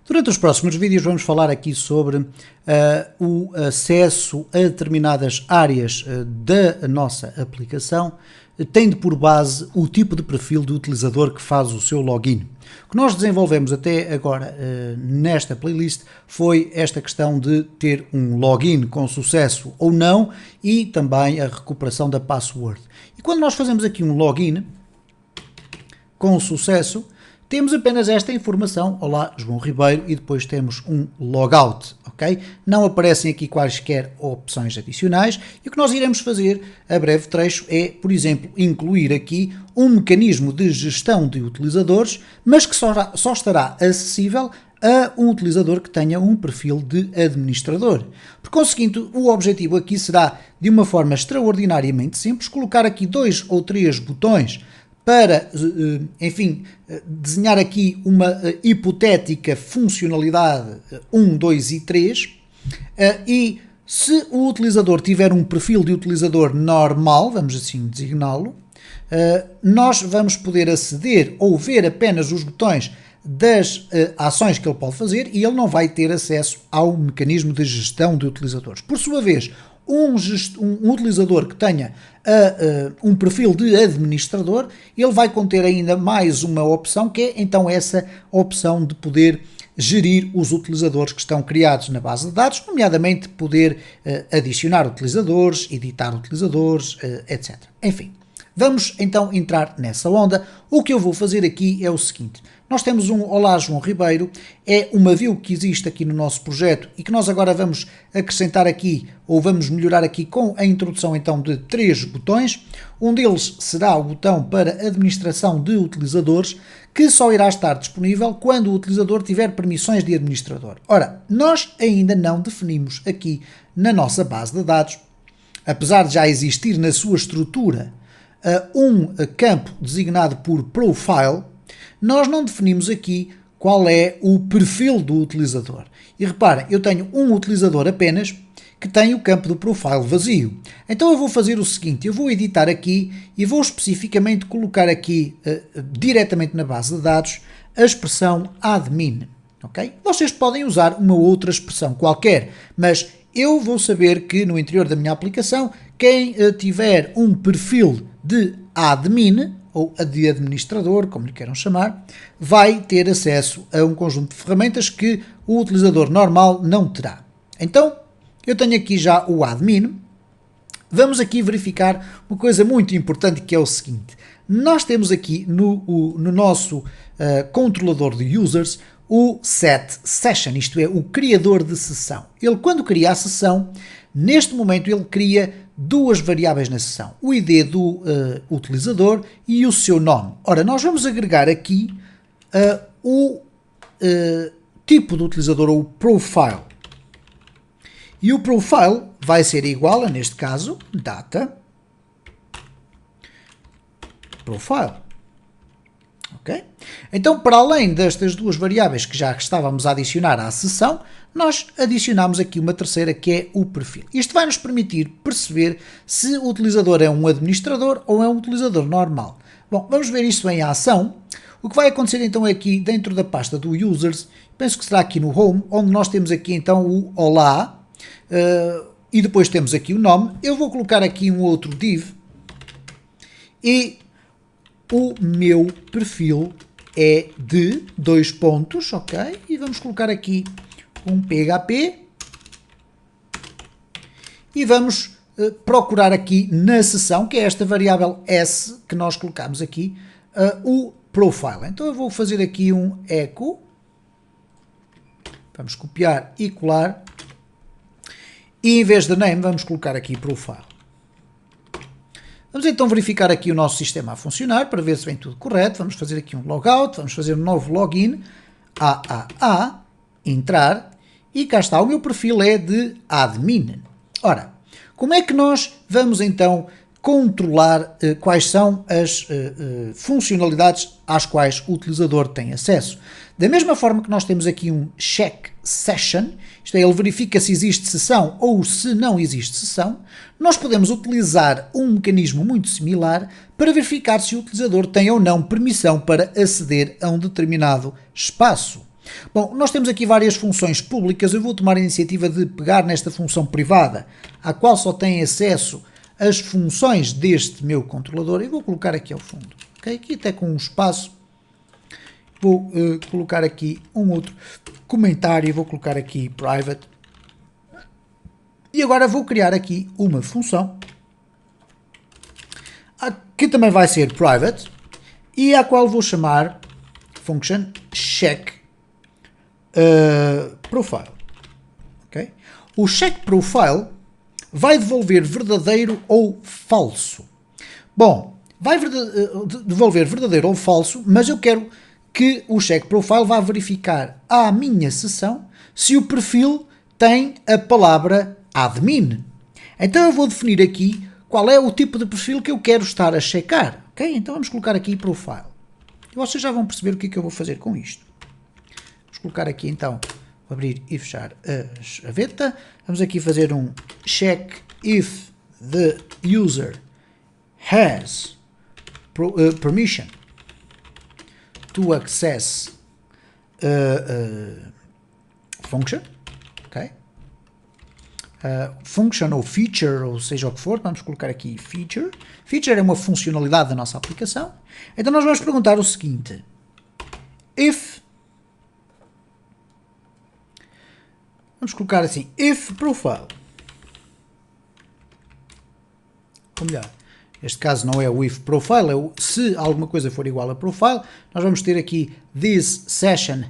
Durante os próximos vídeos vamos falar aqui sobre o acesso a determinadas áreas da nossa aplicação, tendo por base o tipo de perfil do utilizador que faz o seu login. O que nós desenvolvemos até agora nesta playlist foi esta questão de ter um login com sucesso ou não e também a recuperação da password. E quando nós fazemos aqui um login com sucesso, temos apenas esta informação, olá João Ribeiro, e depois temos um logout, ok? Não aparecem aqui quaisquer opções adicionais e o que nós iremos fazer a breve trecho é, por exemplo, incluir aqui um mecanismo de gestão de utilizadores, mas que só estará acessível a um utilizador que tenha um perfil de administrador. Por conseguinte, o objetivo aqui será, de uma forma extraordinariamente simples, colocar aqui 2 ou 3 botões para, enfim, desenhar aqui uma hipotética funcionalidade 1, 2 e 3 e se o utilizador tiver um perfil de utilizador normal, vamos assim designá-lo, nós vamos poder aceder ou ver apenas os botões das ações que ele pode fazer e ele não vai ter acesso ao mecanismo de gestão de utilizadores. Por sua vez, um utilizador que tenha um perfil de administrador, ele vai conter ainda mais uma opção, que é então essa opção de poder gerir os utilizadores que estão criados na base de dados, nomeadamente poder adicionar utilizadores, editar utilizadores, etc. Enfim, vamos então entrar nessa onda. O que eu vou fazer aqui é o seguinte. Nós temos um Olá João Ribeiro, é uma view que existe aqui no nosso projeto e que nós agora vamos acrescentar aqui, ou vamos melhorar aqui com a introdução então de 3 botões. Um deles será o botão para administração de utilizadores, que só irá estar disponível quando o utilizador tiver permissões de administrador. Ora, nós ainda não definimos aqui na nossa base de dados, apesar de já existir na sua estrutura um campo designado por Profile, nós não definimos aqui qual é o perfil do utilizador. E reparem, eu tenho um utilizador apenas que tem o campo do profile vazio. Então eu vou fazer o seguinte, eu vou editar aqui e vou especificamente colocar aqui diretamente na base de dados a expressão admin. Okay? Vocês podem usar uma outra expressão qualquer, mas eu vou saber que no interior da minha aplicação, quem tiver um perfil de admin, ou de administrador, como lhe queiram chamar, vai ter acesso a um conjunto de ferramentas que o utilizador normal não terá. Então, eu tenho aqui já o admin. Vamos aqui verificar uma coisa muito importante, que é o seguinte. Nós temos aqui no nosso controlador de users o set session, isto é, o criador de sessão. Ele, quando cria a sessão, neste momento ele cria 2 variáveis na sessão, o ID do utilizador e o seu nome. Ora, nós vamos agregar aqui o tipo do utilizador, ou o profile. E o profile vai ser igual a, neste caso, data profile. Ok? Então, para além destas 2 variáveis que já estávamos a adicionar à sessão, nós adicionamos aqui uma terceira, que é o perfil. Isto vai nos permitir perceber se o utilizador é um administrador ou é um utilizador normal. Bom, vamos ver isso em ação. O que vai acontecer então é aqui dentro da pasta do users, penso que será aqui no home, onde nós temos aqui então o olá, e depois temos aqui o nome. Eu vou colocar aqui um outro div e o meu perfil é de 2 pontos, ok? E vamos colocar aqui um PHP e vamos procurar aqui na seção, que é esta variável S que nós colocamos aqui, o profile. Então eu vou fazer aqui um echo, vamos copiar e colar, e em vez de name vamos colocar aqui profile. Vamos então verificar aqui o nosso sistema a funcionar, para ver se vem tudo correto. Vamos fazer aqui um logout, vamos fazer um novo login, entrar, e cá está, o meu perfil é de admin. Ora, como é que nós vamos então controlar quais são as funcionalidades às quais o utilizador tem acesso? Da mesma forma que nós temos aqui um check session, isto é, ele verifica se existe sessão ou se não existe sessão, nós podemos utilizar um mecanismo muito similar para verificar se o utilizador tem ou não permissão para aceder a um determinado espaço. Bom, nós temos aqui várias funções públicas, eu vou tomar a iniciativa de pegar nesta função privada, à qual só tem acesso as funções deste meu controlador, e vou colocar aqui ao fundo, ok? Aqui até com um espaço, vou colocar aqui um outro comentário, vou colocar aqui private, e agora vou criar aqui uma função, que também vai ser private, e à qual vou chamar function check profile. Okay? O check profile vai devolver verdadeiro ou falso. Bom, vai devolver verdadeiro ou falso, mas eu quero que o check profile vá verificar à minha sessão se o perfil tem a palavra admin. Então eu vou definir aqui qual é o tipo de perfil que eu quero estar a checar. Okay? Então vamos colocar aqui profile. E vocês já vão perceber o que é que eu vou fazer com isto. Vamos colocar aqui então, abrir e fechar a chaveta. Vamos aqui fazer um check if the user has permission to access function. Okay? Function ou feature, ou seja o que for, vamos colocar aqui feature. Feature é uma funcionalidade da nossa aplicação. Então nós vamos perguntar o seguinte: if, vamos colocar assim, if profile, ou melhor, neste caso não é o if profile, é o se alguma coisa for igual a profile, nós vamos ter aqui this session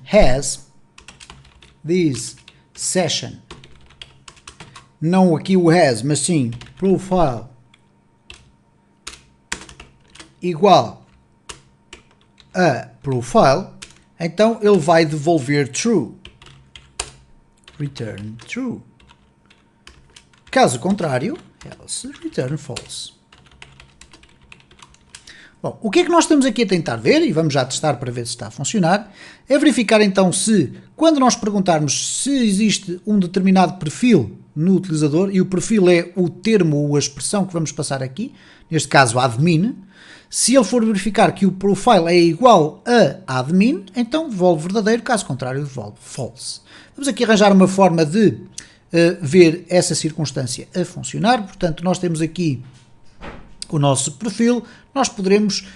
não aqui o has, mas sim profile igual a profile, então ele vai devolver true, return true. Caso contrário, else return false. Bom, o que é que nós estamos aqui a tentar ver, e vamos já testar para ver se está a funcionar, é verificar então se, quando nós perguntarmos se existe um determinado perfil no utilizador, e o perfil é o termo ou a expressão que vamos passar aqui, neste caso admin, se ele for verificar que o profile é igual a admin, então devolve verdadeiro, caso contrário devolve false. Vamos aqui arranjar uma forma de ver essa circunstância a funcionar. Portanto, nós temos aqui o nosso perfil, nós poderemos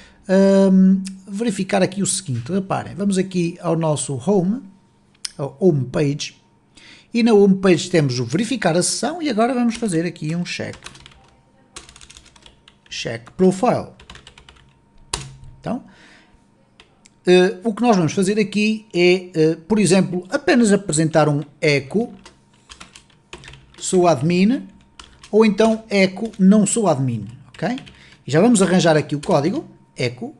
verificar aqui o seguinte, reparem, vamos aqui ao nosso home, ao home page, e na home page temos o verificar a sessão, e agora vamos fazer aqui um check profile. Então, o que nós vamos fazer aqui é, por exemplo, apenas apresentar um echo sou admin, ou então echo não sou admin, ok? E já vamos arranjar aqui o código, echo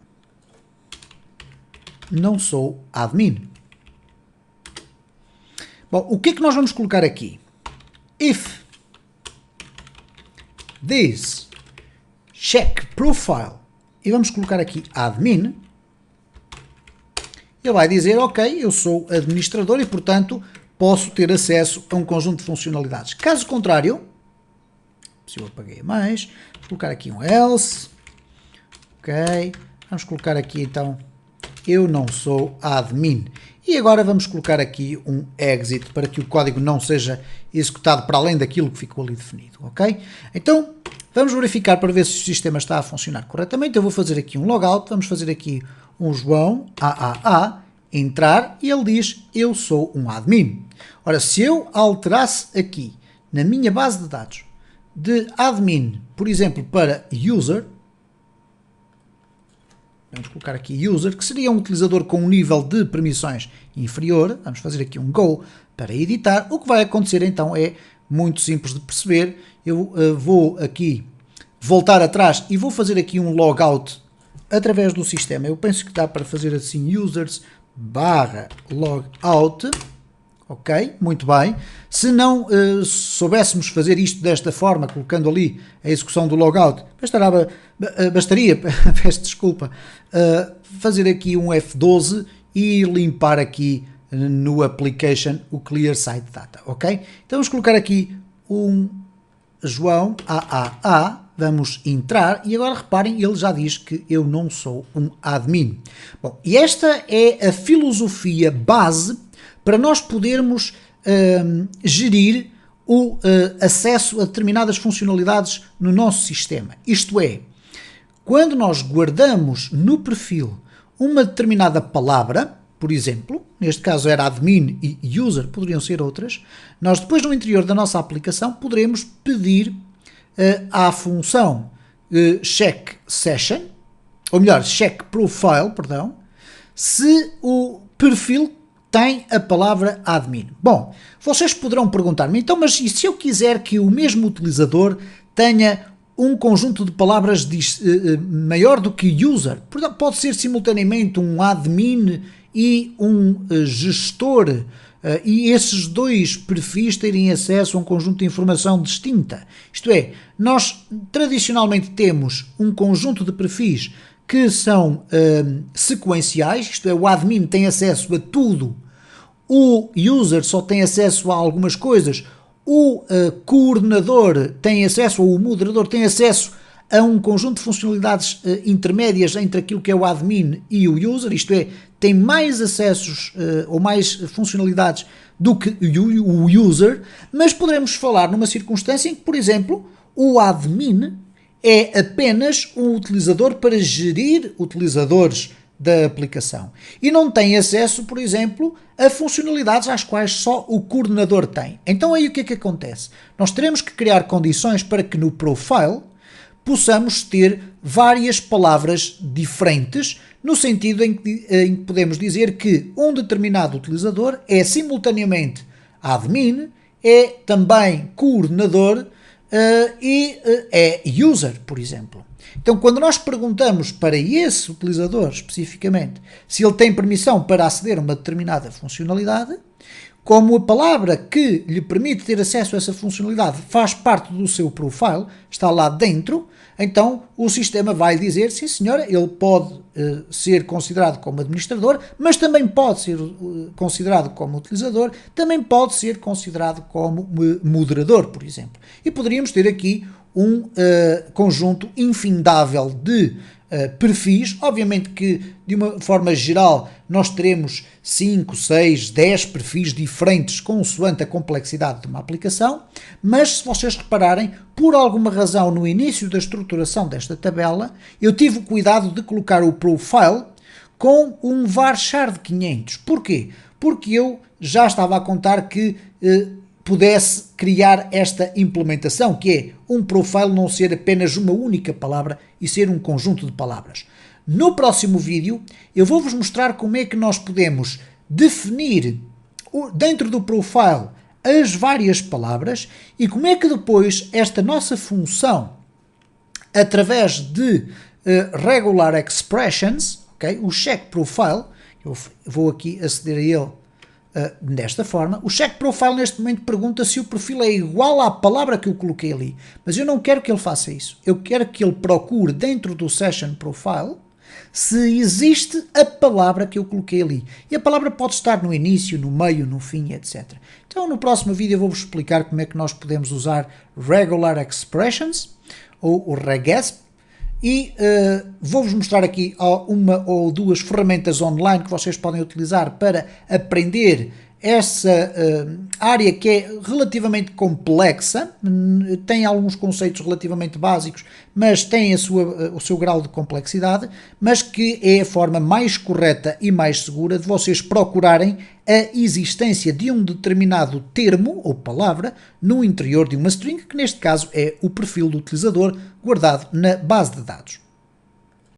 não sou admin. Bom, o que é que nós vamos colocar aqui? If this check profile, e vamos colocar aqui admin, ele vai dizer, ok, eu sou administrador e, portanto, posso ter acesso a um conjunto de funcionalidades. Caso contrário, se eu apaguei mais, vou colocar aqui um else, ok, vamos colocar aqui então, eu não sou admin. E agora vamos colocar aqui um exit para que o código não seja executado para além daquilo que ficou ali definido, ok? Então, vamos verificar para ver se o sistema está a funcionar corretamente. Eu vou fazer aqui um logout, vamos fazer aqui um João AAA, entrar, e ele diz, eu sou um admin. Ora, se eu alterasse aqui, na minha base de dados, de admin, por exemplo, para user, vamos colocar aqui user, que seria um utilizador com um nível de permissões inferior, vamos fazer aqui um go para editar, o que vai acontecer então é muito simples de perceber, eu vou aqui voltar atrás e vou fazer aqui um logout através do sistema, eu penso que dá para fazer assim, users /logout, ok, muito bem, se não soubéssemos fazer isto desta forma, colocando ali a execução do logout, bastaria, peço desculpa, fazer aqui um F12 e limpar aqui no application o clear site data, ok? Então vamos colocar aqui um João AAA, vamos entrar e agora reparem, ele já diz que eu não sou um admin. Bom, e esta é a filosofia base para nós podermos gerir o acesso a determinadas funcionalidades no nosso sistema. Isto é, quando nós guardamos no perfil uma determinada palavra, por exemplo, neste caso era admin e user, poderiam ser outras, nós depois no interior da nossa aplicação poderemos pedir à função check session, ou melhor, check profile, perdão, se o perfil tem a palavra admin. Bom, vocês poderão perguntar-me, então, mas e se eu quiser que o mesmo utilizador tenha um conjunto de palavras maior do que user? Pode ser simultaneamente um admin e um gestor, e esses dois perfis terem acesso a um conjunto de informação distinta. Isto é, nós tradicionalmente temos um conjunto de perfis que são sequenciais, isto é, o admin tem acesso a tudo, o user só tem acesso a algumas coisas, o coordenador tem acesso, ou o moderador tem acesso a um conjunto de funcionalidades intermédias entre aquilo que é o admin e o user, isto é, tem mais acessos ou mais funcionalidades do que o user, mas poderemos falar numa circunstância em que, por exemplo, o admin é apenas um utilizador para gerir utilizadores da aplicação e não tem acesso, por exemplo, a funcionalidades às quais só o coordenador tem. Então aí o que é que acontece? Nós teremos que criar condições para que no profile possamos ter várias palavras diferentes, no sentido em que podemos dizer que um determinado utilizador é simultaneamente admin, é também coordenador e é user, por exemplo. Então, quando nós perguntamos para esse utilizador especificamente se ele tem permissão para aceder a uma determinada funcionalidade, como a palavra que lhe permite ter acesso a essa funcionalidade faz parte do seu profile, está lá dentro, então o sistema vai dizer, sim senhora, ele pode ser considerado como administrador, mas também pode ser considerado como utilizador, também pode ser considerado como moderador, por exemplo. E poderíamos ter aqui um conjunto infindável de perfis. Obviamente que, de uma forma geral, nós teremos 5, 6, 10 perfis diferentes consoante a complexidade de uma aplicação, mas se vocês repararem, por alguma razão no início da estruturação desta tabela, eu tive o cuidado de colocar o profile com um varchar de 500. Porquê? Porque eu já estava a contar que pudesse criar esta implementação, que é um profile não ser apenas uma única palavra e ser um conjunto de palavras. No próximo vídeo eu vou-vos mostrar como é que nós podemos definir dentro do profile as várias palavras e como é que depois esta nossa função, através de regular expressions, okay, o check profile, eu vou aqui aceder a ele desta forma. O check profile neste momento pergunta se o perfil é igual à palavra que eu coloquei ali, mas eu não quero que ele faça isso. Eu quero que ele procure dentro do session profile se existe a palavra que eu coloquei ali. E a palavra pode estar no início, no meio, no fim, etc. Então no próximo vídeo eu vou-vos explicar como é que nós podemos usar regular expressions ou o regesp. E vou-vos mostrar aqui uma ou duas ferramentas online que vocês podem utilizar para aprender essa área que é relativamente complexa, tem alguns conceitos relativamente básicos, mas tem o seu grau de complexidade, mas que é a forma mais correta e mais segura de vocês procurarem a existência de um determinado termo ou palavra no interior de uma string, que neste caso é o perfil do utilizador guardado na base de dados.